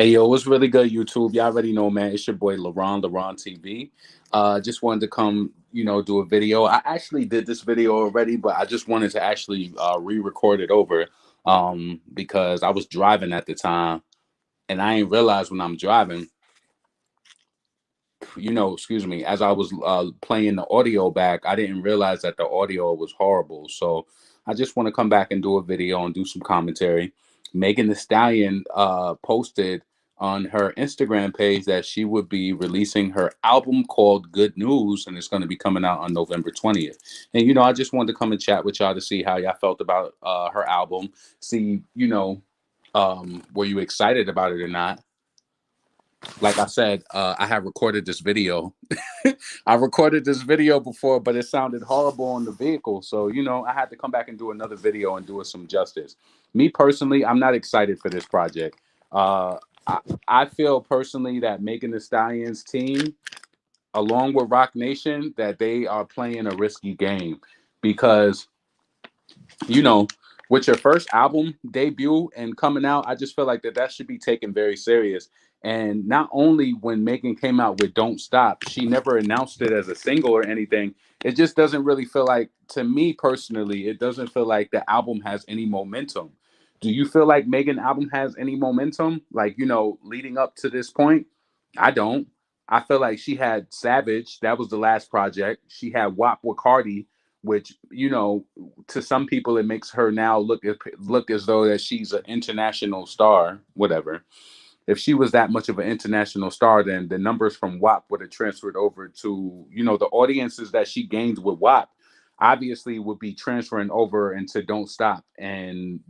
Hey yo, what's really good, YouTube? Y'all already know, man. It's your boy LaRon TV. Just wanted to come, do a video. I actually did this video already, but I just wanted to actually re-record it over because I was driving at the time and I ain't realized when I'm driving, excuse me, as I was playing the audio back, I didn't realize that the audio was horrible. So I just want to come back and do a video and do some commentary. Megan Thee Stallion posted on her Instagram page that she would be releasing her album called Good News, and it's going to be coming out on November 20th. And, I just wanted to come and chat with y'all to see how y'all felt about her album. See, were you excited about it or not? Like I said, I have recorded this video. I recorded this video before, but it sounded horrible on the vehicle. So, I had to come back and do another video and do it some justice. Me personally, I'm not excited for this project. Uh, I, I feel personally that Megan Thee Stallion's team, along with Rock Nation, that they are playing a risky game because you know, with your first album debut and coming out, I just feel like that should be taken very serious. And not only when Megan came out with Don't Stop, she never announced it as a single or anything. It just doesn't really feel like, to me personally, it doesn't feel like the album has any momentum. Do you feel like Megan album has any momentum? Like, leading up to this point? I don't. I feel like she had Savage, that was the last project. She had WAP with Cardi, which, to some people it makes her now look as though that she's an international star, whatever. If she was that much of an international star, then the numbers from WAP would have transferred over to, the audiences that she gained with WAP obviously would be transferring over into Don't Stop and,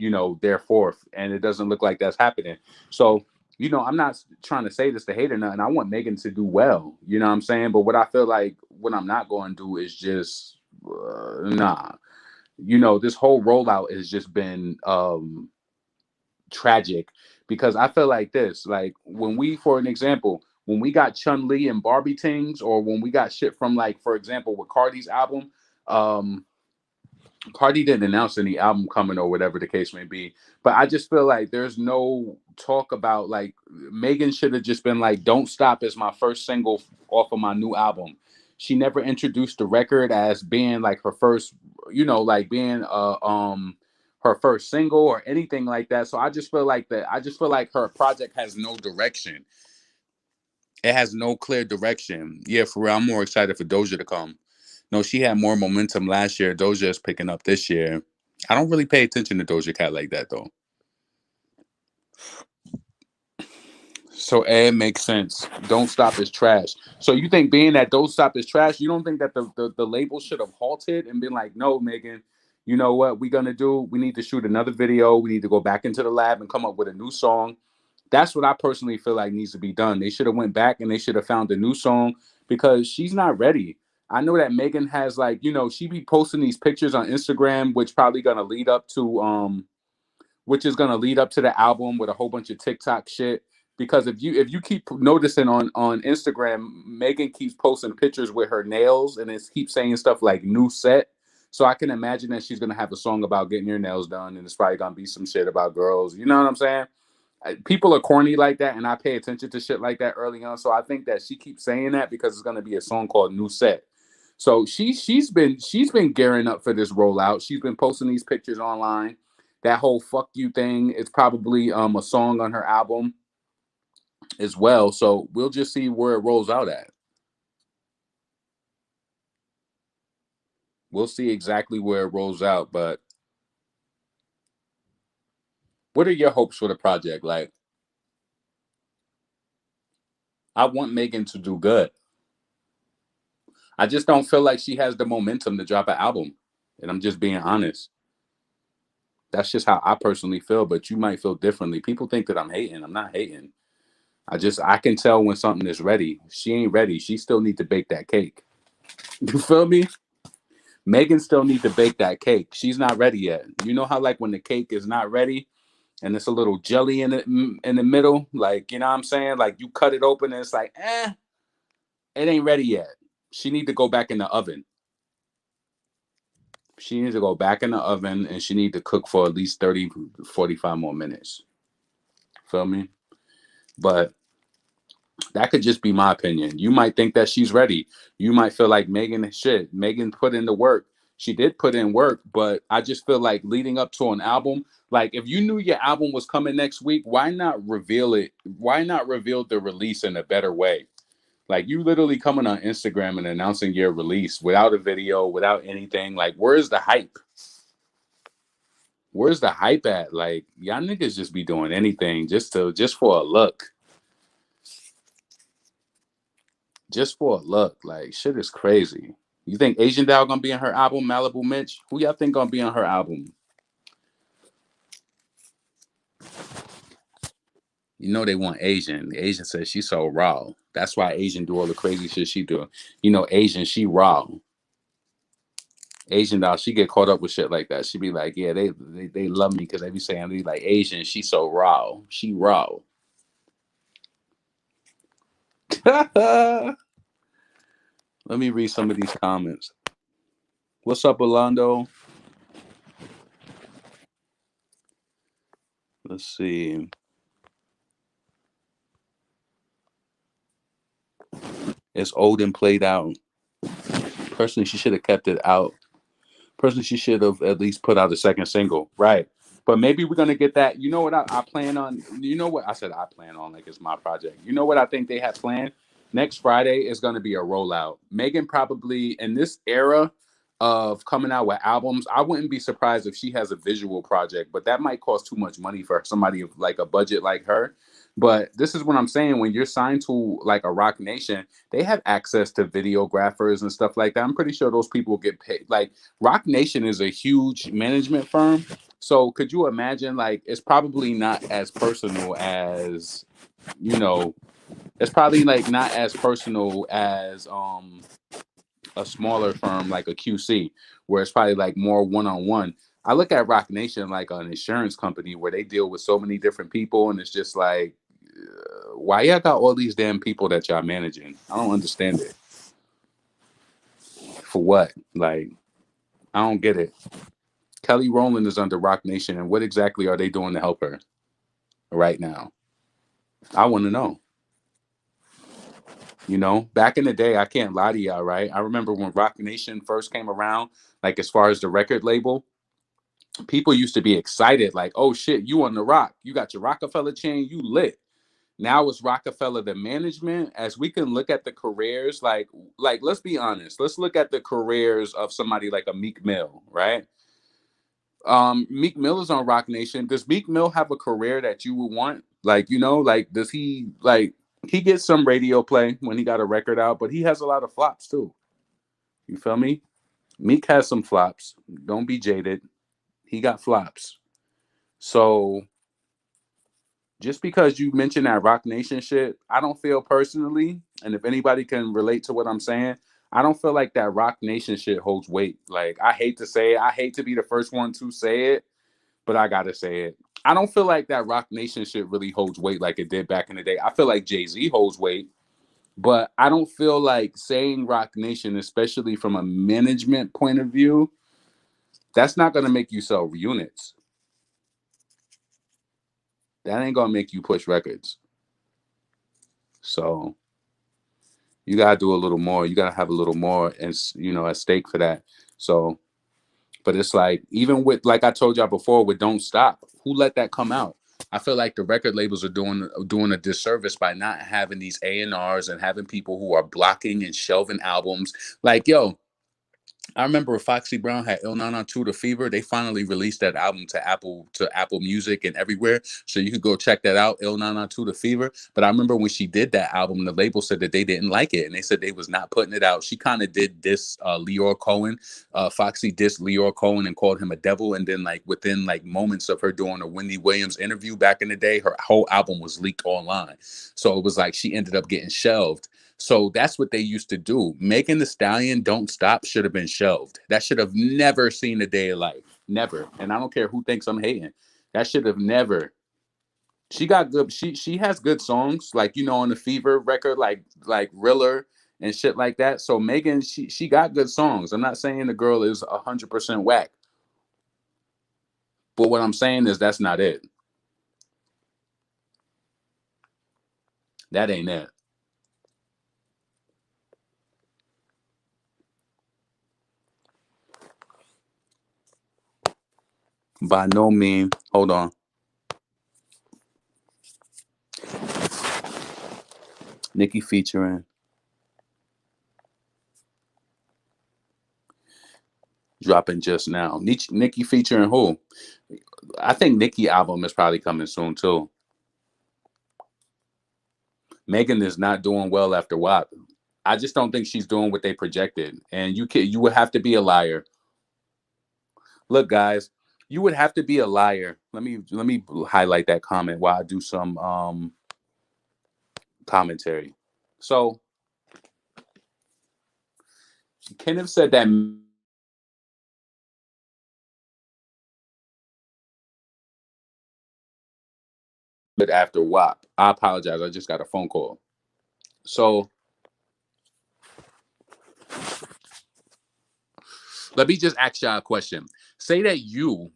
therefore, and it doesn't look like that's happening. So, I'm not trying to say this to hate or nothing. I want Megan to do well, you know what I'm saying? But what I feel like what I'm not going to do is just, nah. This whole rollout has just been tragic because I feel like this, like when we, for an example, when we got Chun Li and Barbie Tings, or when we got shit from, like, for example, with Cardi's album, um, Cardi didn't announce any album coming or whatever the case may be. But I just feel like there's no talk about, like, Megan should have just been like, Don't Stop is my first single off of my new album. She never introduced the record as being like her first, like being her first single or anything like that. So I just feel like her project has no direction. It has no clear direction. Yeah, for real. I'm more excited for Doja to come. No, she had more momentum last year. Doja is picking up this year. I don't really pay attention to Doja Cat like that though. So it makes sense. Don't Stop is trash. So you think being that Don't Stop is trash, you don't think that the label should have halted and been like, no, Megan, you know what we're gonna do? We need to shoot another video. We need to go back into the lab and come up with a new song. That's what I personally feel like needs to be done. They should have went back and they should have found a new song because she's not ready. I know that Megan has, like, she be posting these pictures on Instagram, which is gonna lead up to the album with a whole bunch of TikTok shit. Because if you keep noticing on Instagram, Megan keeps posting pictures with her nails and it keeps saying stuff like new set. So I can imagine that she's gonna have a song about getting your nails done, and it's probably gonna be some shit about girls. You know what I'm saying? People are corny like that, and I pay attention to shit like that early on. So I think that she keeps saying that because it's gonna be a song called New Set. So she's been gearing up for this rollout. She's been posting these pictures online. That whole "fuck you" thing is probably a song on her album as well. So we'll just see where it rolls out at. We'll see exactly where it rolls out. But what are your hopes for the project? Like, I want Megan to do good. I just don't feel like she has the momentum to drop an album. And I'm just being honest. That's just how I personally feel, but you might feel differently. People think that I'm hating. I'm not hating. I can tell when something is ready. She ain't ready. She still need to bake that cake. You feel me? Megan still need to bake that cake. She's not ready yet. You know how, like, when the cake is not ready and it's a little jelly in the middle, like, you know what I'm saying? Like, you cut it open and it's like, it ain't ready yet. She need to go back in the oven. She needs to go back in the oven and she need to cook for at least 30, 45 more minutes. Feel me? But that could just be my opinion. You might think that she's ready. You might feel like Megan put in the work. She did put in work, but I just feel like leading up to an album, like if you knew your album was coming next week, why not reveal it? Why not reveal the release in a better way? Like you literally coming on Instagram and announcing your release without a video, without anything. Like, where's the hype? Where's the hype at? Like, y'all niggas just be doing anything just for a look. Just for a look. Like, shit is crazy. You think Asian Doll gonna be in her album, Malibu Mitch? Who y'all think gonna be on her album? You know they want Asian. The Asian says she's so raw. That's why Asian do all the crazy shit she do. You know, Asian, she raw. Asian Doll, she get caught up with shit like that. She be like, yeah, they love me because they be saying they like Asian. She so raw. She raw. Let me read some of these comments. What's up, Orlando? Let's see. It's old and played out. Personally, she should have kept it out. Personally, she should have at least put out a second single. Right. But maybe we're gonna get that. You know what I plan on? You know what I said I plan on, like it's my project. You know what I think they have planned? Next Friday is gonna be a rollout. Megan probably in this era of coming out with albums, I wouldn't be surprised if she has a visual project, but that might cost too much money for somebody of like a budget like her. But this is what I'm saying. When you're signed to like a Rock Nation, they have access to videographers and stuff like that. I'm pretty sure those people get paid. Like Rock Nation is a huge management firm. So could you imagine like it's probably not as personal as, you know, it's probably like not as personal as a smaller firm like a QC where it's probably like more one-on-one. I look at Rock Nation like an insurance company where they deal with so many different people and it's just like why y'all got all these damn people that y'all managing? I don't understand it. For what? Like, I don't get it. Kelly Rowland is under Rock Nation, and what exactly are they doing to help her right now? I want to know. You know, back in the day, I can't lie to y'all, right? I remember when Rock Nation first came around, like as far as the record label, people used to be excited, like, oh shit, you on the rock. You got your Rockefeller chain, you lit. Now it's Rockefeller the management. As we can look at the careers, like let's be honest, let's look at the careers of somebody like a Meek Mill, right? Meek Mill is on Rock Nation. Does Meek Mill have a career that you would want? Like, you know, like does he like he gets some radio play when he got a record out, but he has a lot of flops too. You feel me? Meek has some flops. Don't be jaded. He got flops. So just because you mentioned that Rock Nation shit, I don't feel personally, and if anybody can relate to what I'm saying, I don't feel like that Rock Nation shit holds weight. Like I hate to say it, I hate to be the first one to say it, but I gotta say it. I don't feel like that Rock Nation shit really holds weight like it did back in the day. I feel like Jay-Z holds weight, but I don't feel like saying Rock Nation, especially from a management point of view, that's not gonna make you sell units. That ain't gonna make you push records. So you gotta do a little more. You gotta have a little more, and you know, at stake for that. So, but it's like even with like I told y'all before with Don't Stop, who let that come out? I feel like the record labels are doing a disservice by not having these A&Rs and having people who are blocking and shelving albums. Like, yo, I remember Foxy Brown had Il 992 The Fever. They finally released that album to Apple Music and everywhere, so you could go check that out. Il 992 The Fever. But I remember when she did that album, the label said that they didn't like it, and they said they was not putting it out. She kind of did this Leor Cohen. Foxy dissed Leor Cohen and called him a devil, and then like within like moments of her doing a Wendy Williams interview back in the day, her whole album was leaked online. So it was like she ended up getting shelved. So that's what they used to do. Megan Thee Stallion Don't Stop should have been shelved. That should have never seen a day of life. Never. And I don't care who thinks I'm hating. That should have never. She got good. She has good songs, like you know, on the Fever record, like Riller and shit like that. So Megan, she got good songs. I'm not saying the girl is 100% whack, but what I'm saying is that's not it. That ain't it. By no means. Hold on. Nicki featuring, dropping just now. Nicki featuring who? I think Nicki album is probably coming soon too. Megan is not doing well after WAP. I just don't think she's doing what they projected. And you would have to be a liar. Look, guys, you would have to be a liar. Let me highlight that comment while I do some commentary. So Kenneth said that after WAP. I apologize. I just got a phone call. So let me just ask y'all a question. Say that you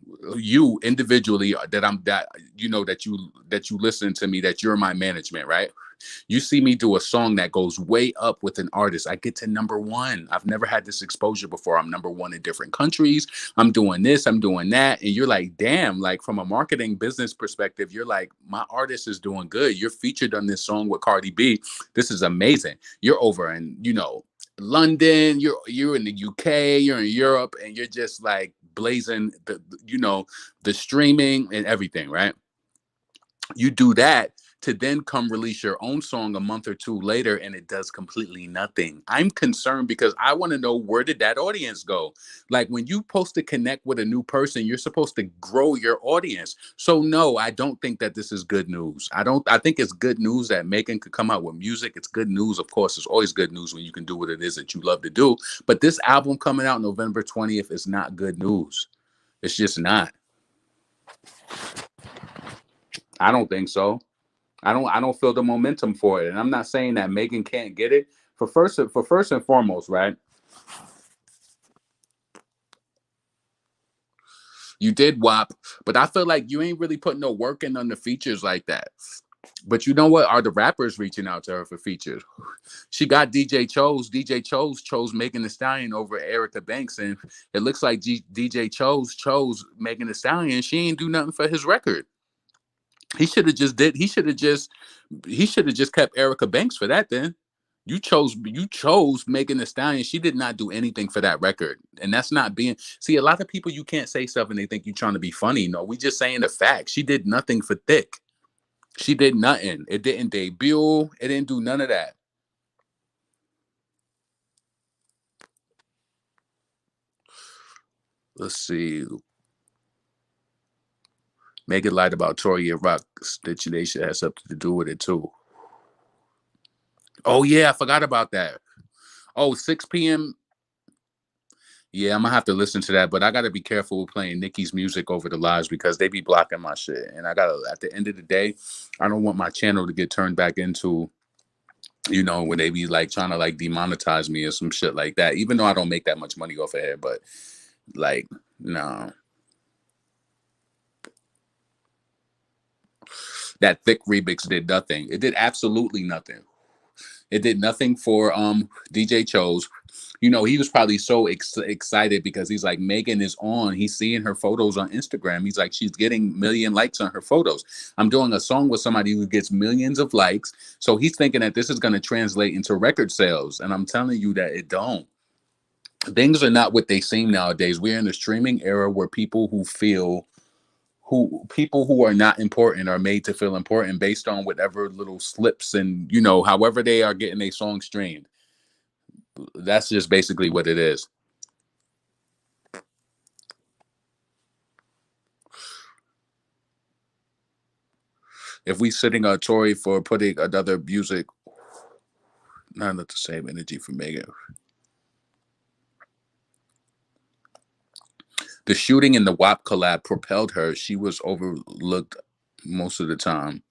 individually, that you know that you listen to me, that you're my management, right? You see me do a song that goes way up with an artist. I get to number one. I've never had this exposure before. I'm number one in different countries. I'm doing this, I'm doing that. And you're like, damn, like from a marketing business perspective, you're like, my artist is doing good. You're featured on this song with Cardi B. This is amazing. You're over in, London, you're in the UK, you're in Europe, and you're just like blazing the streaming and everything, right? You do that to then come release your own song a month or two later and it does completely nothing. I'm concerned because I want to know, where did that audience go? Like, when you supposed to connect with a new person, you're supposed to grow your audience. So no, I don't think that this is good news. I think it's good news that Megan could come out with music. It's good news. Of course, it's always good news when you can do what it is that you love to do. But this album coming out November 20th is not good news. It's just not. I don't think so. I don't feel the momentum for it. And I'm not saying that Megan can't get it. For first and foremost, right? You did WAP, but I feel like you ain't really putting no work in on the features like that. But you know what? Are the rappers reaching out to her for features? She got DJ Chose. DJ chose Megan Thee Stallion over Erica Banks, and it looks like DJ chose Megan Thee Stallion. She ain't do nothing for his record. He should have just did. He should have just kept Erica Banks for that. Then you chose Megan Thee Stallion. She did not do anything for that record, and that's not being. See, a lot of people, you can't say stuff and they think you're trying to be funny. No, we just saying the fact. She did nothing for Thick. She did nothing. It didn't debut. It didn't do none of that. Let's see. Megan lied about Tori and Rock stipulation has something to do with it too. Oh yeah, I forgot about that. Oh, 6 p.m. Yeah, I'm gonna have to listen to that, but I gotta be careful with playing Nicki's music over the lives because they be blocking my shit. And I gotta, at the end of the day, I don't want my channel to get turned back into, when they be like trying to like demonetize me or some shit like that. Even though I don't make that much money off of here, but like, no. That Thick remix did nothing. It did absolutely nothing. It did nothing for DJ Chose. He was probably so excited because he's like, Megan is on. He's seeing her photos on Instagram. He's like, she's getting million likes on her photos. I'm doing a song with somebody who gets millions of likes. So he's thinking that this is going to translate into record sales. And I'm telling you that it don't. Things are not what they seem nowadays. We're in a streaming era where people who are not important are made to feel important based on whatever little slips and however they are getting a song streamed. That's just basically what it is. If we sitting on Tory for putting another music, not the same energy for Megan. The shooting in the WAP collab propelled her. She was overlooked most of the time.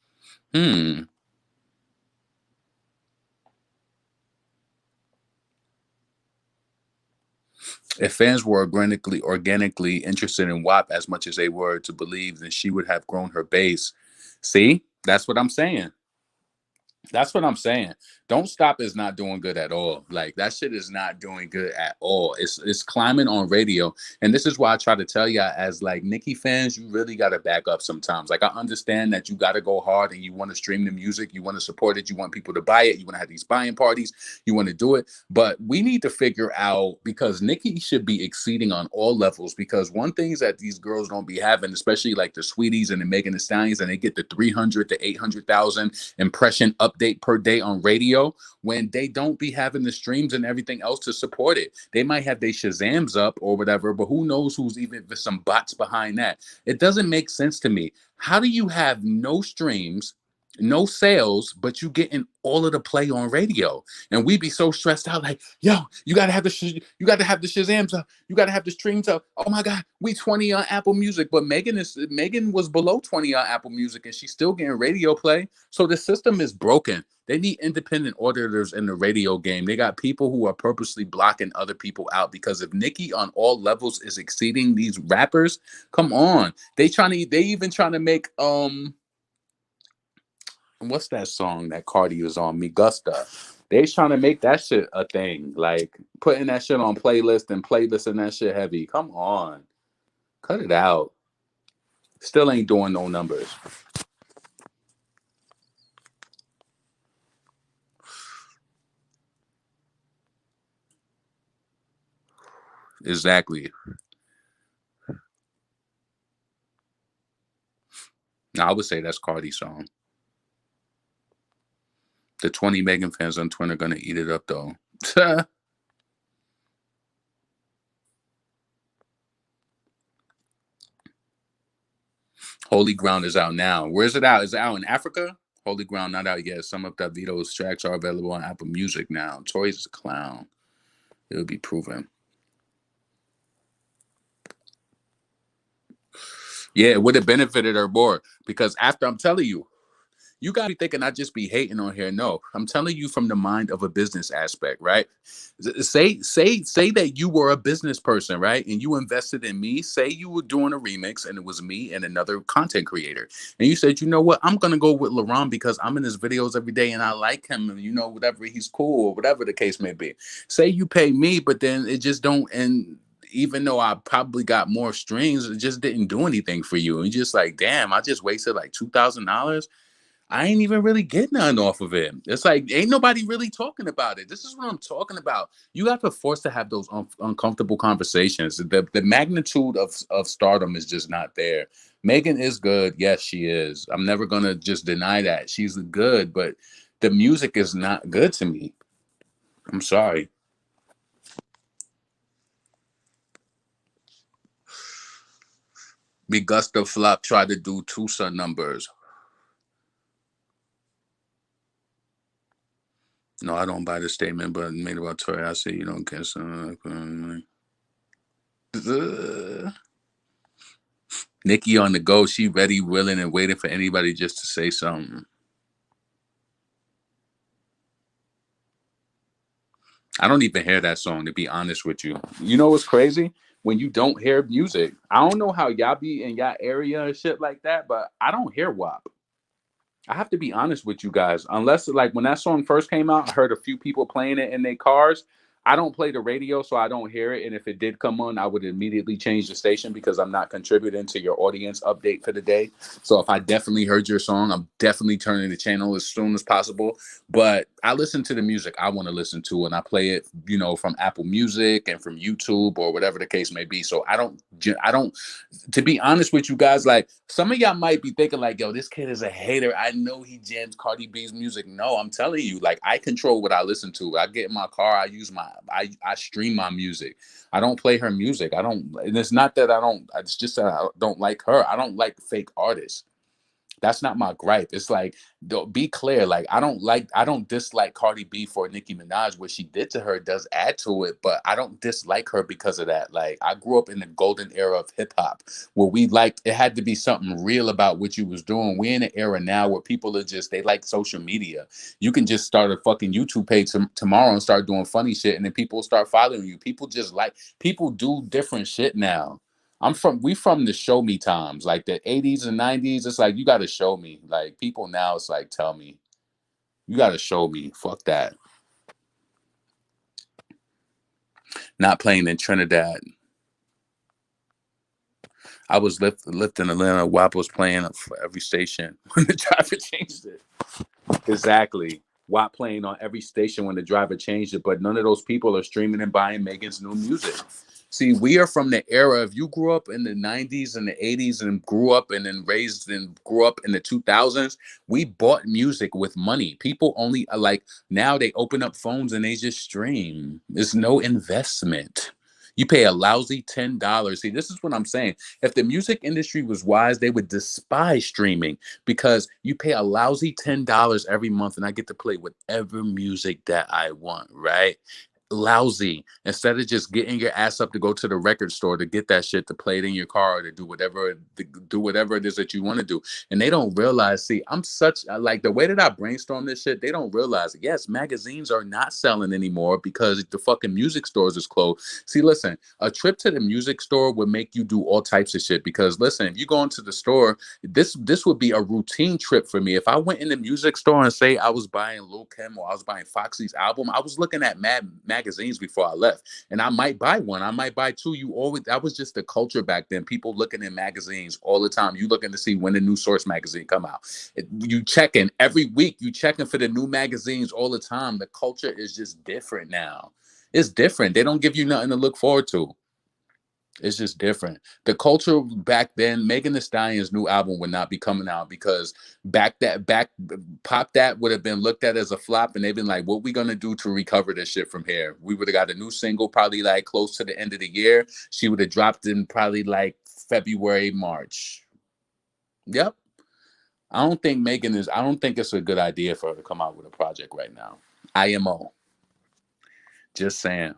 If fans were organically interested in WAP as much as they were to believe, then she would have grown her base. See, that's what I'm saying. That's what I'm saying. Don't Stop is not doing good at all. Like that shit is not doing good at all. It's climbing on radio. And this is why I try to tell y'all as like Nicki fans, you really gotta back up sometimes. Like I understand that you gotta go hard and you want to stream the music, you want to support it, you want people to buy it, you want to have these buying parties, you want to do it. But we need to figure out because Nicki should be exceeding on all levels because one thing is that these girls don't be having, especially like the Sweeties and the Megan Thee Stallions, and they get the 300 to 800,000 impression update per day on radio when they don't be having the streams and everything else to support it. They might have their Shazams up or whatever, but who knows who's even there's some bots behind that. It doesn't make sense to me. How do you have no streams, no sales, but you getting all of the play on radio? And we be so stressed out, like, yo, you gotta have you gotta have the Shazams up, you gotta have the streams up. Oh my God, we 20 on Apple Music, but Megan was below 20 on Apple Music, and she's still getting radio play. So the system is broken. They need independent auditors in the radio game. They got people who are purposely blocking other people out because if Nicki on all levels is exceeding these rappers, come on. They even trying to make what's that song that Cardi was on? Me Gusta. They trying to make that shit a thing. Like putting that shit on playlist and playlisting that shit heavy. Come on. Cut it out. Still ain't doing no numbers. Exactly. Now I would say that's Cardi's song. The 20 Megan fans on Twitter are gonna eat it up though. Holy Ground is out now. Where's it out? Is it out in Africa? Holy Ground not out yet. Some of Davido's tracks are available on Apple Music now. Toys is a clown. It will be proven. Yeah, it would have benefited her more because after I'm telling you, you got to be thinking I just be hating on here. No, I'm telling you from the mind of a business aspect, right? Say that you were a business person, right? And you invested in me. Say you were doing a remix and it was me and another content creator. And you said, you know what? I'm going to go with LaRon because I'm in his videos every day and I like him and, you know, whatever, he's cool or whatever the case may be. Say you pay me, but then it just don't, and even though I probably got more streams, it just didn't do anything for you. And you're just like, damn, I just wasted like $2,000. I ain't even really getting nothing off of it. It's like ain't nobody really talking about it. This is what I'm talking about. You have to force to have those uncomfortable conversations. The magnitude of stardom is just not there. Megan is good, yes, she is. I'm never gonna just deny that she's good, but the music is not good to me. I'm sorry. Gusta Flop tried to do Tusa numbers. No, I don't buy the statement, but made about Tori. I say you don't get some. Nicki on the go. She ready, willing, and waiting for anybody just to say something. I don't even hear that song, to be honest with you. You know what's crazy? When you don't hear music. I don't know how y'all be in y'all area and shit like that, but I don't hear WAP. I have to be honest with you guys. Unless like when that song first came out, I heard a few people playing it in their cars. I don't play the radio, so I don't hear it. And if it did come on, I would immediately change the station because I'm not contributing to your audience update for the day. So if I definitely heard your song, I'm definitely turning the channel as soon as possible. But I listen to the music I want to listen to, and I play it, you know, from Apple Music and from YouTube or whatever the case may be. So I don't to be honest with you guys, like some of y'all might be thinking like, yo, this kid is a hater. I know he jams Cardi B's music. No, I'm telling you, like I control what I listen to. I get in my car, I stream my music. I don't play her music. I don't, and it's not that I don't, it's just that I don't like her. I don't like fake artists. That's not my gripe. It's like, be clear. Like, I don't dislike Cardi B for Nicki Minaj. What she did to her does add to it, but I don't dislike her because of that. Like, I grew up in the golden era of hip hop where we liked, it had to be something real about what you was doing. We're in an era now where people are just, they like social media. You can just start a fucking YouTube page tomorrow and start doing funny shit, and then people start following you. People do different shit now. We from the show me times, like the 80s and 90s. It's like you got to show me. Like people now, it's like tell me. You gotta show me. Fuck that. Not playing in Trinidad. I was lifting Atlanta. WAP was playing for every station when the driver changed it. Exactly. WAP playing on every station when the driver changed it, but none of those people are streaming and buying Megan's new music. See, we are from the era. If you grew up in the 90s and the 80s and grew up and then raised and grew up in the 2000s, we bought music with money. People only like now they open up phones and they just stream. There's no investment. You pay a lousy $10. See, this is what I'm saying. If the music industry was wise, they would despise streaming because you pay a lousy $10 every month and I get to play whatever music that I want, right? Lousy. Instead of just getting your ass up to go to the record store to get that shit to play it in your car or to do whatever it is that you want to do. And they don't realize, see, I'm such like the way that I brainstorm this shit, they don't realize, yes, magazines are not selling anymore because the fucking music stores is closed. See, listen, a trip to the music store would make you do all types of shit because listen, if you go into the store, this would be a routine trip for me. If I went in the music store and say I was buying Lil Kim or I was buying Foxy's album, I was looking at magazines before I left, and I might buy one, I might buy two. You always that was just the culture back then. People looking in magazines all the time. You looking to see when the new Source magazine come out. You checking every week. You checking for the new magazines all the time. The culture is just different now. It's different. They don't give you nothing to look forward to. It's just different. The culture back then, Megan Thee Stallion's new album would not be coming out because back Pop That would have been looked at as a flop, and they've been like, "What we gonna do to recover this shit from here?" We would have got a new single probably like close to the end of the year. She would have dropped in probably like February, March. Yep. I don't think Megan is. I don't think it's a good idea for her to come out with a project right now. IMO. Just saying.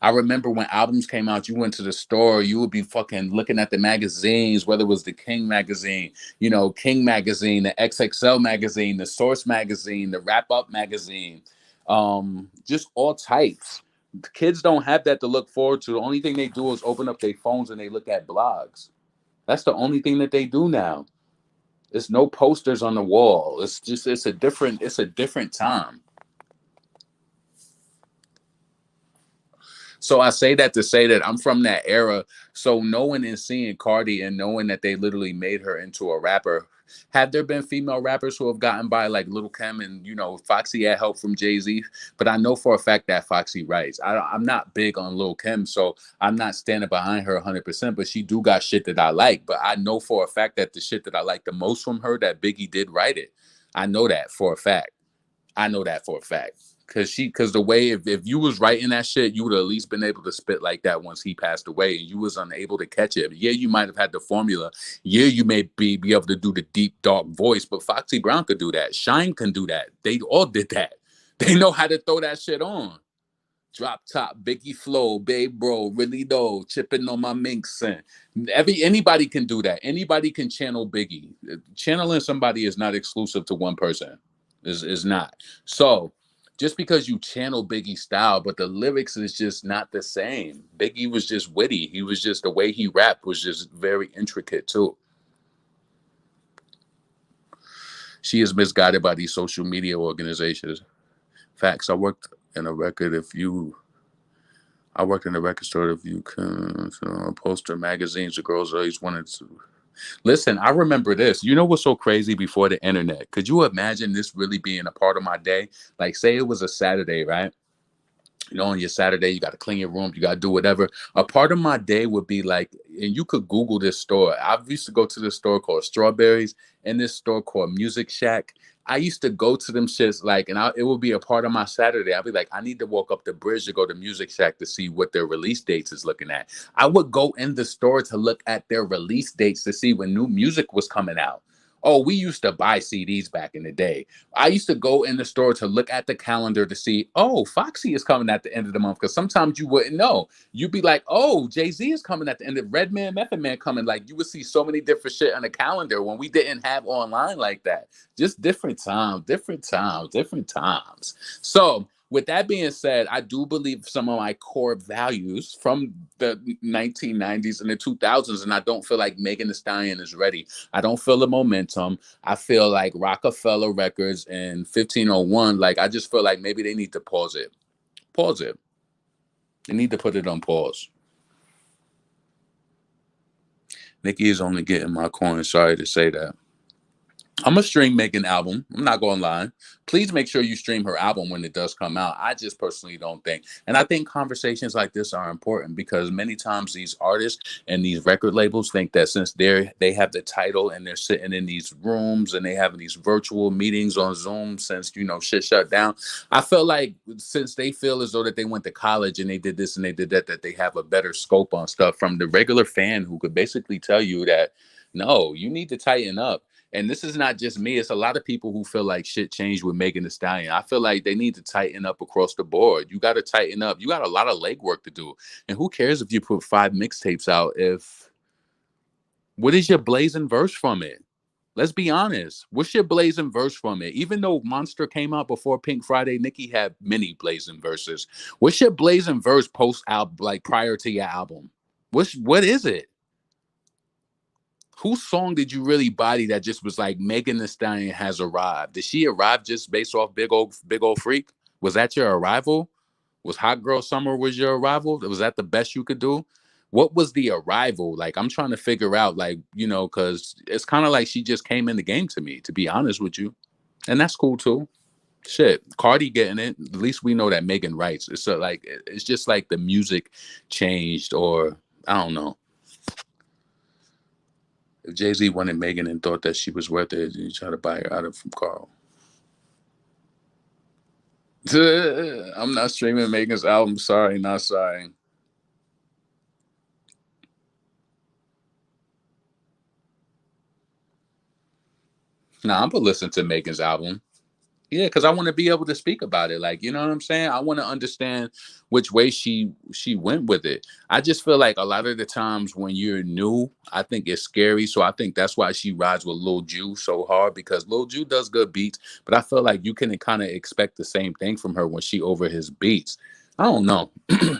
I remember when albums came out, you went to the store, you would be fucking looking at the magazines, whether it was the King magazine, King magazine, the XXL magazine, the Source magazine, the Wrap Up magazine, just all types. Kids don't have that to look forward to. The only thing they do is open up their phones and they look at blogs. That's the only thing that they do now. There's no posters on the wall. It's a different time. So I say that to say that I'm from that era. So knowing and seeing Cardi and knowing that they literally made her into a rapper, have there been female rappers who have gotten by like Lil Kim and Foxy had help from Jay-Z? But I know for a fact that Foxy writes. I'm not big on Lil Kim, so I'm not standing behind her 100%. But she do got shit that I like. But I know for a fact that the shit that I like the most from her, that Biggie did write it. I know that for a fact. I know that for a fact. Cause the way if you was writing that shit, you would have at least been able to spit like that once he passed away. And you was unable to catch it. Yeah, you might have had the formula. Yeah, you may be able to do the deep dark voice, but Foxy Brown could do that. Shine can do that. They all did that. They know how to throw that shit on. Drop top, Biggie flow, babe bro, really though, chipping on my minks. And anybody can do that. Anybody can channel Biggie. Channeling somebody is not exclusive to one person. Is not. So just because you channel Biggie style, but the lyrics is just not the same. Biggie was just witty. He was just the way he rapped was just very intricate too. She is misguided by these social media organizations. Facts. I worked in a record store. If you can poster magazines, the girls always wanted to. Listen, I remember this. You know what's so crazy before the internet? Could you imagine this really being a part of my day? Like, say it was a Saturday, right? On your Saturday, you got to clean your room, you got to do whatever. A part of my day would be like, and you could Google this store. I used to go to this store called Strawberries and this store called Music Shack. I used to go to them shits like, and it would be a part of my Saturday. I'd be like, I need to walk up the bridge to go to Music Shack to see what their release dates is looking at. I would go in the store to look at their release dates to see when new music was coming out. Oh, we used to buy CDs back in the day. I used to go in the store to look at the calendar to see, oh, Foxy is coming at the end of the month. Because sometimes you wouldn't know. You'd be like, oh, Jay-Z is coming at the end of Redman, Method Man coming. Like you would see so many different shit on the calendar when we didn't have online like that. Just different times. So with that being said, I do believe some of my core values from the 1990s and the 2000s, and I don't feel like Megan Thee Stallion is ready. I don't feel the momentum. I feel like Rockefeller Records and 1501, like, I just feel like maybe they need to pause it. Pause it. They need to put it on pause. Nicki is only getting my coin. Sorry to say that. I'm gonna stream Megan album. I'm not gonna lie. Please make sure you stream her album when it does come out. I just personally don't think, and I think conversations like this are important because many times these artists and these record labels think that since they have the title and they're sitting in these rooms and they have these virtual meetings on Zoom since shit shut down. I feel like since they feel as though that they went to college and they did this and they did that, that they have a better scope on stuff from the regular fan who could basically tell you that no, you need to tighten up. And this is not just me. It's a lot of people who feel like shit changed with Megan Thee Stallion. I feel like they need to tighten up across the board. You got to tighten up. You got a lot of legwork to do. And who cares if you put 5 mixtapes out? What is your blazing verse from it? Let's be honest. What's your blazing verse from it? Even though Monster came out before Pink Friday, Nicki had many blazing verses. What's your blazing verse post album, like prior to your album? What is it? Whose song did you really body that just was like Megan Thee Stallion has arrived? Did she arrive just based off big old freak? Was that your arrival? Was Hot Girl Summer was your arrival? Was that the best you could do? What was the arrival? Like I'm trying to figure out, like, because it's kind of like she just came in the game to me, to be honest with you. And that's cool too. Shit, Cardi getting it. At least we know that Megan writes. It's just like the music changed, or I don't know. If Jay-Z wanted Megan and thought that she was worth it, he tried to buy her out of from Carl. I'm not streaming Megan's album. Sorry, not sorry. Nah, I'm gonna listen to Megan's album. Yeah, because I want to be able to speak about it. Like, you know what I'm saying? I want to understand which way she went with it. I just feel like a lot of the times when you're new, I think it's scary. So I think that's why she rides with Lil Ju so hard, because Lil Ju does good beats, but I feel like you can kind of expect the same thing from her when she over his beats. I don't know.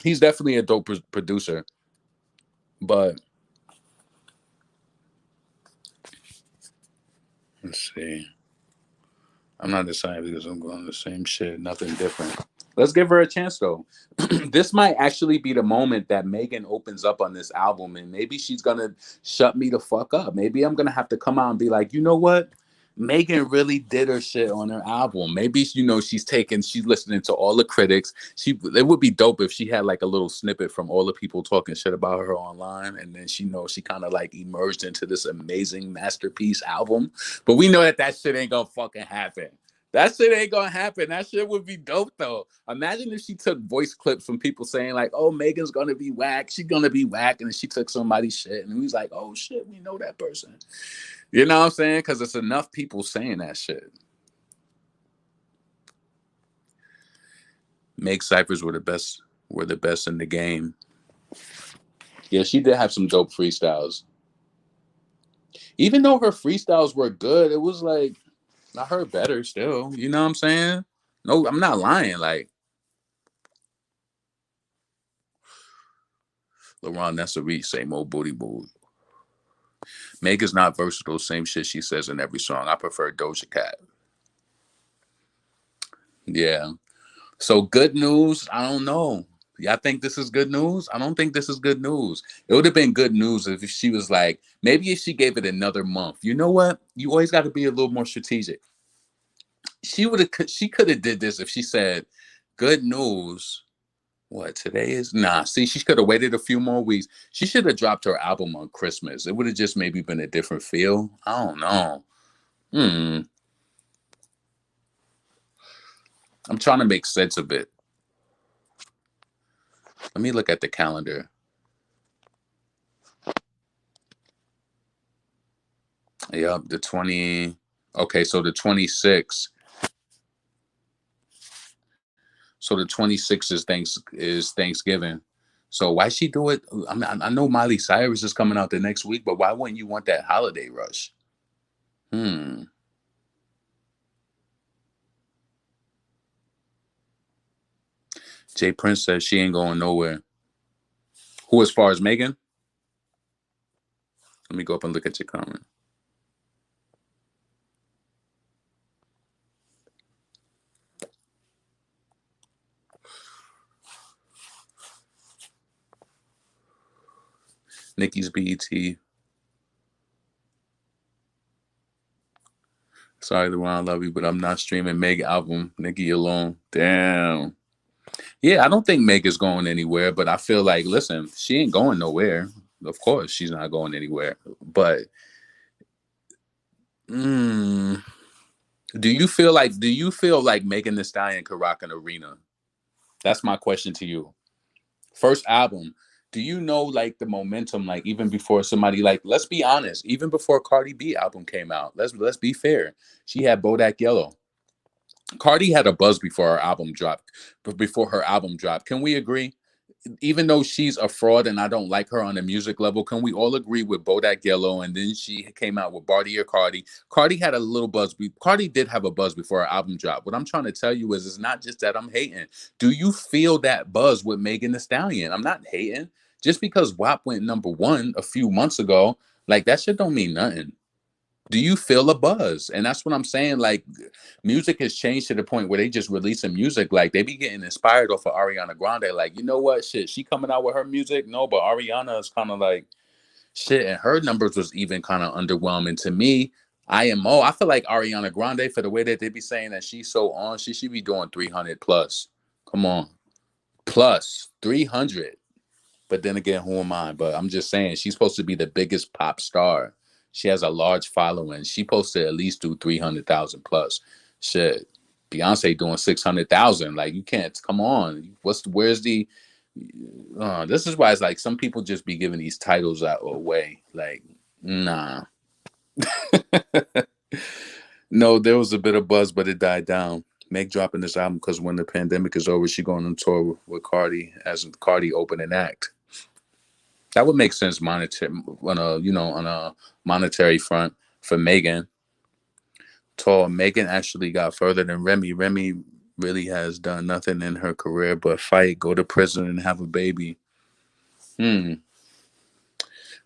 He's definitely a dope producer, but let's see. I'm not deciding because I'm going the same shit, nothing different. Let's give her a chance though. This might actually be the moment that Megan opens up on this album, and maybe she's gonna shut me the fuck up. Maybe I'm gonna have to come out and be like, you know what? Megan really did her shit on her album. Maybe she's listening to all the critics. It would be dope if she had like a little snippet from all the people talking shit about her online, and then she kind of like emerged into this amazing masterpiece album. But we know that shit ain't gonna fucking happen. That shit ain't gonna happen. That shit would be dope though. Imagine if she took voice clips from people saying like, "Oh, Megan's gonna be whack. She's gonna be whack," and then she took somebody's shit, and he's like, "Oh shit, we know that person." You know what I'm saying? Because it's enough people saying that shit. Make ciphers were the best. Were the best in the game. Yeah, she did have some dope freestyles. Even though her freestyles were good, it was like I heard better still. You know what I'm saying? No, I'm not lying. Like LaRon, that's a reach. Same old booty boo. Meg is not versatile. Same shit she says in every song. I prefer Doja Cat. Yeah. So good news. I don't know. Y'all think this is good news? I don't think this is good news. It would have been good news if she was like, maybe if she gave it another month. You know what? You always got to be a little more strategic. She could have did this if she said, good news. What today is? Nah, see, she could have waited a few more weeks. She should have dropped her album on Christmas. It would have just maybe been a different feel. I don't know. Hmm. I'm trying to make sense of it. Let me look at the calendar. Yep, the 20. Okay, so the 26th. So the 26th is Thanksgiving. So why she do it? I know Miley Cyrus is coming out the next week, but why wouldn't you want that holiday rush? Hmm. Jay Prince says she ain't going nowhere. Who, as far as Megan? Let me go up and look at your comment. Nicki's BET. Sorry, LeBron, I love you, but I'm not streaming Meg album. Nicki alone. Damn. Yeah, I don't think Meg is going anywhere, but I feel like, listen, she ain't going nowhere. Of course, she's not going anywhere. But do you feel like Megan Thee Stallion could rock an arena? That's my question to you. First album. Do you know like the momentum, like even before somebody, like, let's be honest, even before Cardi B album came out, let's be fair. She had Bodak Yellow. Cardi had a buzz before her album dropped. But before her album dropped, can we agree? Even though she's a fraud and I don't like her on a music level, can we all agree with Bodak Yellow? And then she came out with Barty or Cardi. Cardi had a little buzz. Cardi did have a buzz before her album dropped. What I'm trying to tell you is it's not just that I'm hating. Do you feel that buzz with Megan Thee Stallion? I'm not hating. Just because WAP went #1 a few months ago, like that shit don't mean nothing. Do you feel a buzz? And that's what I'm saying. Like, music has changed to the point where they just releasing music. Like, they be getting inspired off of Ariana Grande. Like, you know what? Shit, she coming out with her music? No, but Ariana is kind of like, shit. And her numbers was even kind of underwhelming to me. IMO, I feel like Ariana Grande, for the way that they be saying that she's so on, she should be doing 300 plus. Come on. Plus 300. But then again, who am I? But I'm just saying, she's supposed to be the biggest pop star. She has a large following. She supposed to at least do 300,000 plus. Shit, Beyonce doing 600,000. Like, you can't. Come on. Where's the? This is why it's like some people just be giving these titles out away. Like, nah. No, there was a bit of buzz, but it died down. Meg dropping this album because when the pandemic is over, she going on tour with Cardi as Cardi opening act. That would make sense monetary on a monetary front for Megan. Megan actually got further than Remy. Remy really has done nothing in her career but fight, go to prison, and have a baby.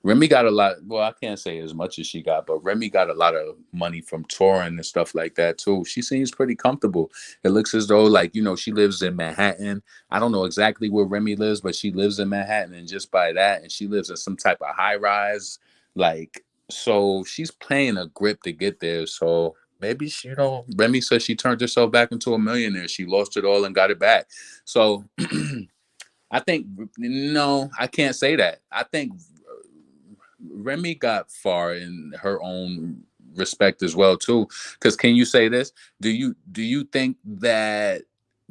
Remy got a lot. Well, I can't say as much as she got, but Remy got a lot of money from touring and stuff like that too. She seems pretty comfortable. It looks as though, like, she lives in Manhattan. I don't know exactly where Remy lives, but she lives in Manhattan, and just by that, and she lives in some type of high rise. Like, so she's playing a grip to get there. So maybe Remy says she turned herself back into a millionaire. She lost it all and got it back. So I think no, I can't say that. I think Remy got far in her own respect as well too. Because can you say this? Do you think that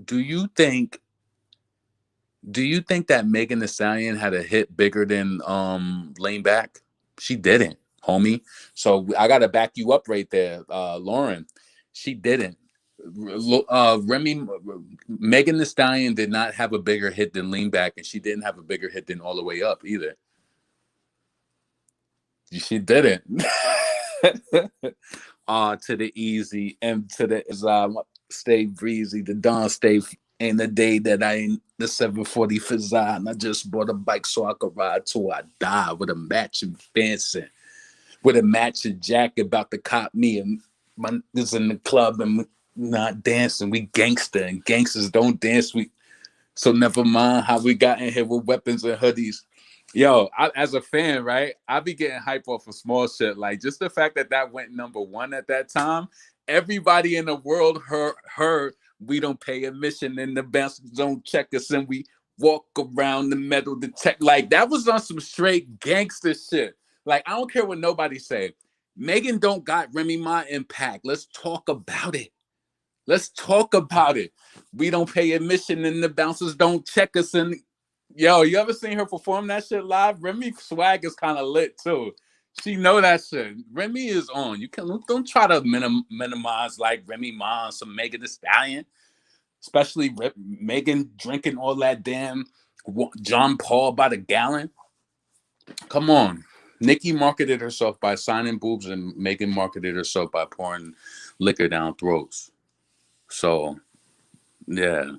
do you think that Megan Thee Stallion had a hit bigger than Lean Back? She didn't, homie. So I gotta back you up right there, Lauren. She didn't. Megan Thee Stallion did not have a bigger hit than Lean Back, and she didn't have a bigger hit than All the Way Up either. She didn't. To the easy and to the stay breezy. The dawn stay ain't the day that I ain't the 740 Fazan. And I just bought a bike so I could ride till I die with a matching fancy, with a matching jacket about to cop me and my niggas in the club and not dancing. We gangster and gangsters don't dance. So never mind how we got in here with weapons and hoodies. Yo, as a fan, right? I be getting hype off of small shit. Like, just the fact that went #1 at that time. Everybody in the world heard we don't pay admission and the bouncers don't check us and we walk around the metal detect. Like, that was on some straight gangster shit. Like, I don't care what nobody say. Megan don't got Remy Ma impact. Let's talk about it. Let's talk about it. We don't pay admission and the bouncers don't check us and yo, you ever seen her perform that shit live? Remy swag is kind of lit too. She know that shit. Remy is on. You don't try to minimize like Remy Ma and some Megan Thee Stallion, especially Megan drinking all that damn John Paul by the gallon. Come on. Nicki marketed herself by signing boobs, and Megan marketed herself by pouring liquor down throats. So, yeah.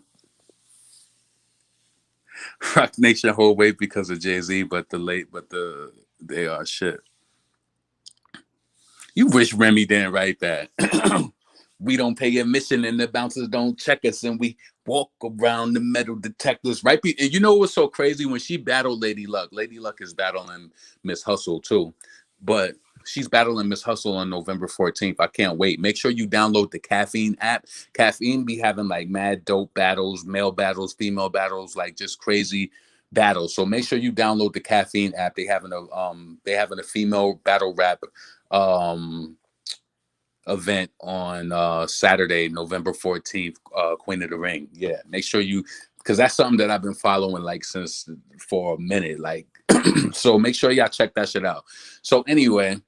Rock Nation hold weight because of Jay-Z, but they are shit. You wish Remy didn't write that. We don't pay admission and the bouncers don't check us and we walk around the metal detectors, right? And you know what's so crazy? When she battled Lady Luck is battling Miss Hustle too. But she's battling Miss Hustle on November 14th. I can't wait. Make sure you download the Caffeine app. Caffeine be having like mad dope battles, male battles, female battles, like just crazy battles. So make sure you download the Caffeine app. They having a female battle rap um event on Saturday, November 14th, Queen of the Ring. Yeah, make sure you, because that's something that I've been following like since for a minute. Like, so make sure y'all check that shit out. So anyway,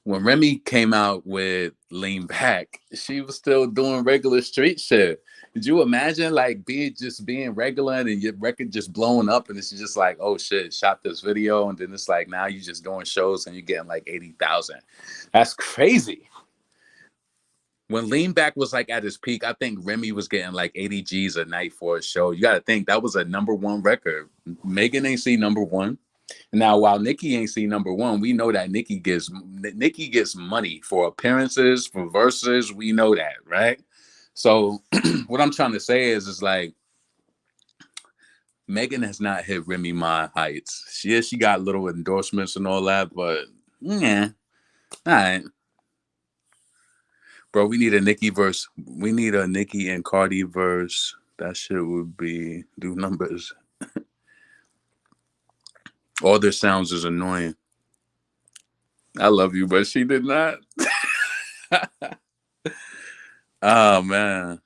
when Remy came out with Lean Back, she was still doing regular street shit. Did you imagine like being regular and your record just blowing up and it's just like, oh shit, shot this video and then it's like now you just doing shows and you're getting like 80,000. That's crazy. When Lean Back was like at his peak, I think Remy was getting like 80 G's a night for a show. You got to think that was a number one record. Megan ain't see number one. Now, while Nicki ain't see number one, we know that Nicki gets money for appearances, for verses. We know that, right? So, what I'm trying to say is like Megan has not hit Remy Ma heights. She got little endorsements and all that, but yeah, all right. Bro, we need a Nicki verse. We need a Nicki and Cardi verse. That shit would be do numbers. All their sounds is annoying. I love you, but she did not. Oh man.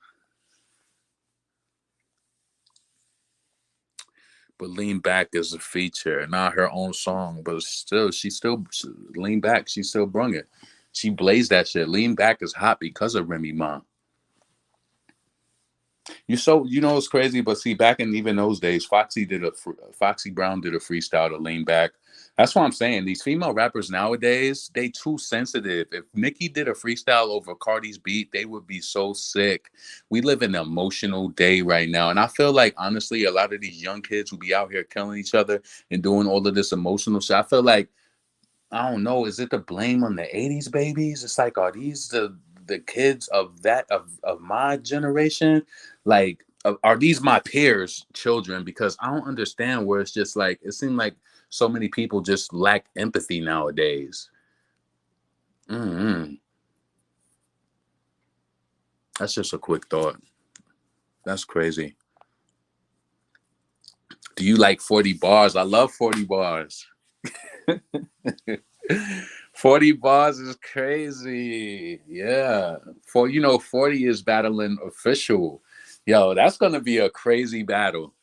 But Lean Back is a feature, not her own song, but Lean Back, she still brung it. She blazed that shit. Lean Back is hot because of Remy Ma. You know it's crazy, but see, back in even those days, Foxy Brown did a freestyle to Lean Back. That's what I'm saying. These female rappers nowadays, they too sensitive. If Nicki did a freestyle over Cardi's beat, they would be so sick. We live in an emotional day right now, and I feel like honestly, a lot of these young kids who be out here killing each other and doing all of this emotional shit. I feel like I don't know. Is it the blame on the '80s babies? It's like, are these the kids of my generation? Like, are these my peers' children? Because I don't understand where it's just like it seems like so many people just lack empathy nowadays. Mm-hmm. That's just a quick thought. That's crazy. Do you like 40 bars? I love 40 bars. 40 bars is crazy. Yeah. 40 is battling official. Yo, that's gonna be a crazy battle.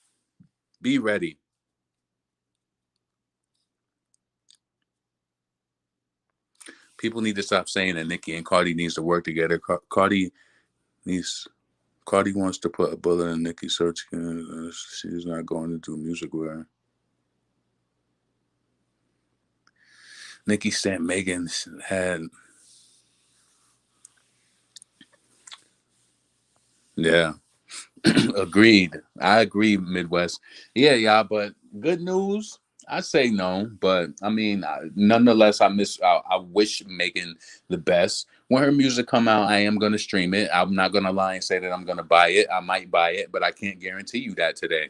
Be ready. People need to stop saying that Nicki and Cardi needs to work together. Needs Cardi wants to put a bullet in Nicki's search. She's not going to do music with her. Nicki said Megan had. Yeah. Agreed. I agree, Midwest. Yeah, yeah, but good news. I say no, but I mean, nonetheless, I wish Megan the best. When her music come out, I am gonna stream it. I'm not gonna lie and say that I'm gonna buy it. I might buy it, but I can't guarantee you that today.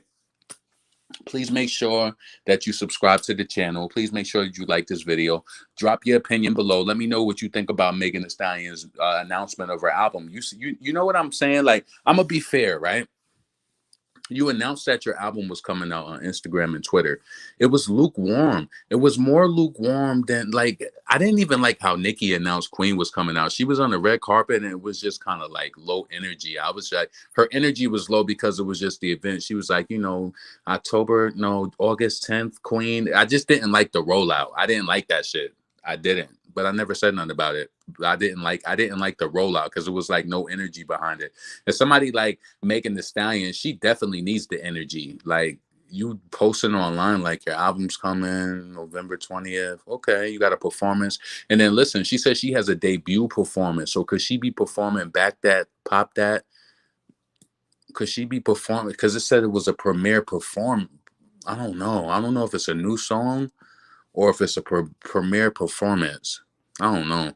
Please make sure that you subscribe to the channel. Please make sure that you like this video. Drop your opinion below. Let me know what you think about Megan Thee Stallion's announcement of her album. You know what I'm saying? Like, I'm gonna be fair, right? You announced that your album was coming out on Instagram and Twitter. It was lukewarm. It was more lukewarm than like I didn't even like how Nicki announced Queen was coming out. She was on the red carpet and it was just kind of like low energy. I was like, her energy was low because it was just the event. She was like, August 10th, Queen. I just didn't like the rollout. I didn't like that shit. I didn't. But I never said nothing about it. I didn't like the rollout because it was like no energy behind it. If somebody like Megan Thee Stallion, she definitely needs the energy. Like you posting online like your album's coming November 20th. Okay, you got a performance. And then listen, she said she has a debut performance. So could she be performing Back That, Pop That? could she be performing? Because it said it was a premiere perform. I don't know. I don't know if it's a new song or if it's a premiere performance. I don't know.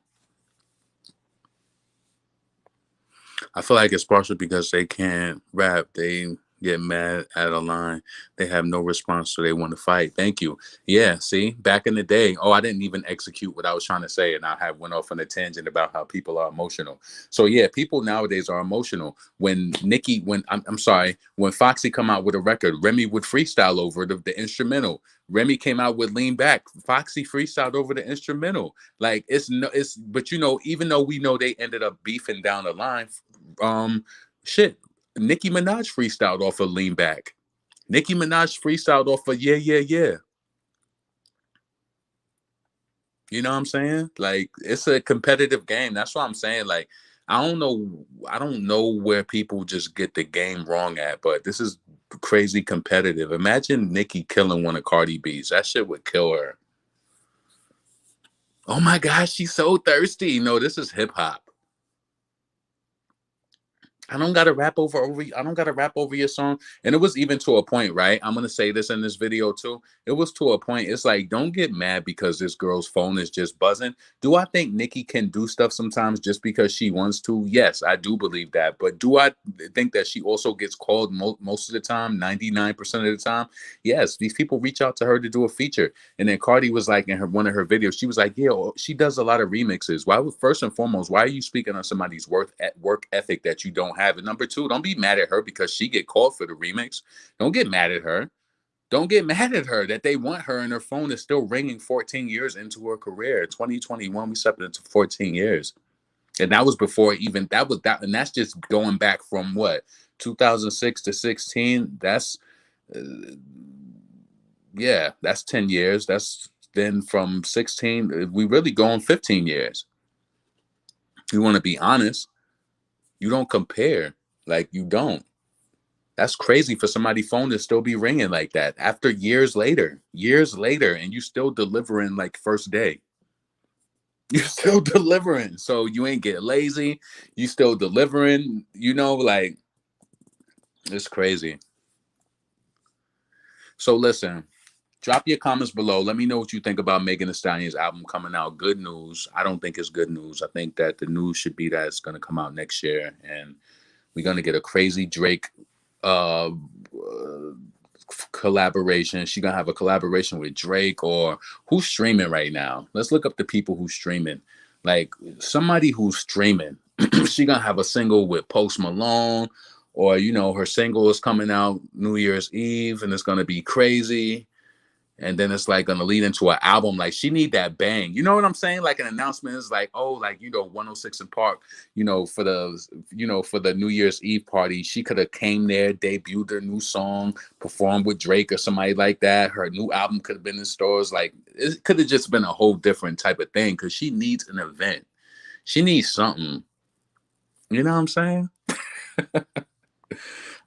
I feel like it's partially because they can't rap. They get mad at a line. They have no response, so they want to fight. Thank you. Yeah, see, back in the day, oh, I didn't even execute what I was trying to say, and I had went off on a tangent about how people are emotional. So yeah, people nowadays are emotional. When Nicki, when I'm sorry, when Foxy come out with a record, Remy would freestyle over the instrumental. Remy came out with Lean Back. Foxy freestyled over the instrumental. Like it's no, it's but you know, even though we know they ended up beefing down the line, shit. Nicki Minaj freestyled off of Lean Back. Nicki Minaj freestyled off of Yeah, Yeah, Yeah. You know what I'm saying? Like it's a competitive game. That's what I'm saying. Like I don't know where people just get the game wrong at, but this is crazy competitive. Imagine Nicki killing one of Cardi B's. That shit would kill her. Oh my gosh, she's so thirsty. No, this is hip hop. I don't gotta rap over I don't gotta rap over your song. And it was even to a point, right? I'm gonna say this in this video too. It was to a point, it's like, don't get mad because this girl's phone is just buzzing. Do I think Nicki can do stuff sometimes just because she wants to? Yes, I do believe that. But do I think that she also gets called most of the time, 99% of the time? Yes, these people reach out to her to do a feature. And then Cardi was like in her one of her videos, she was like, yeah, she does a lot of remixes. Why would first and foremost, why are you speaking on somebody's work ethic that you don't have? And number two, don't be mad at her because she get called for the remix. Don't get mad at her. Don't get mad at her that they want her and her phone is still ringing 14 years into her career. 2021, we stepped into 14 years. And that was before even that was that, and that's just going back from what 2006 to 16. That's uh, yeah, that's 10 years. That's then from 16, we really going 15 years. You want to be honest, you don't compare. Like you don't. That's crazy for somebody's phone to still be ringing like that after years later, and you still delivering like first day. You're still delivering. So you ain't get lazy. You still delivering, like it's crazy. So listen, drop your comments below. Let me know what you think about Megan Thee Stallion's album coming out. Good news. I don't think it's good news. I think that the news should be that it's going to come out next year, and we're going to get a crazy Drake uh, collaboration. She's going to have a collaboration with Drake, or who's streaming right now. Let's look up the people who's streaming. Like somebody who's streaming. She going to have a single with Post Malone, or, her single is coming out New Year's Eve, and it's going to be crazy, and then it's like gonna lead into an album. Like she need that bang. You know what I'm saying? Like an announcement is like, oh, like 106 in Park, for the New Year's Eve party. She could have came there, debuted her new song, performed with Drake or somebody like that. Her new album could have been in stores. Like it could have just been a whole different type of thing because she needs an event. She needs something. You know what I'm saying?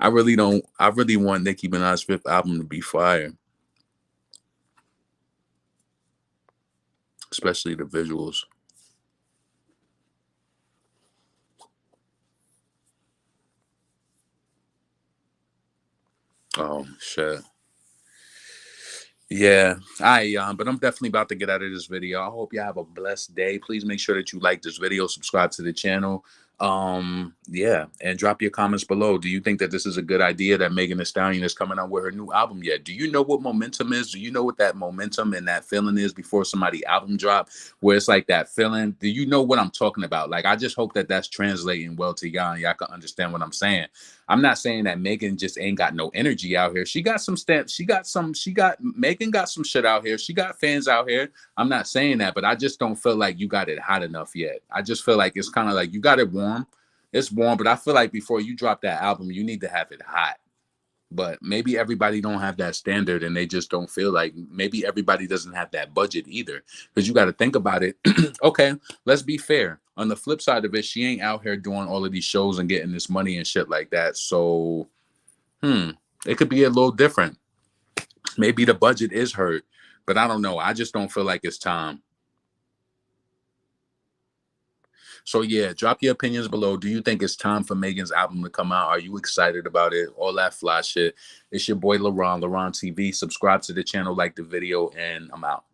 I really don't. I really want Nicki Minaj's fifth album to be fire. Especially the visuals. Oh shit. Yeah, but I'm definitely about to get out of this video. I hope you have a blessed day. Please make sure that you like this video, subscribe to the channel. Yeah, and drop your comments below. Do you think that this is a good idea that Megan Thee Stallion is coming out with her new album yet? Do you know what momentum is? Do you know what that momentum and that feeling is before somebody album drop? Where it's like that feeling. Do you know what I'm talking about? Like, I just hope that that's translating well to y'all, and y'all can understand what I'm saying. I'm not saying that Megan just ain't got no energy out here. She got some stamps. Megan got some shit out here. She got fans out here. I'm not saying that, but I just don't feel like you got it hot enough yet. I just feel like it's kind of like you got it warm. It's warm, but I feel like before you drop that album, you need to have it hot. But maybe everybody don't have that standard, and they just don't feel like, maybe everybody doesn't have that budget either. Because you got to think about it. Okay, let's be fair. On the flip side of it, she ain't out here doing all of these shows and getting this money and shit like that. So, it could be a little different. Maybe the budget is hurt, but I don't know. I just don't feel like it's time. So yeah, drop your opinions below. Do you think it's time for Megan's album to come out? Are you excited about it? All that fly shit. It's your boy LaRon TV. Subscribe to the channel, like the video, and I'm out.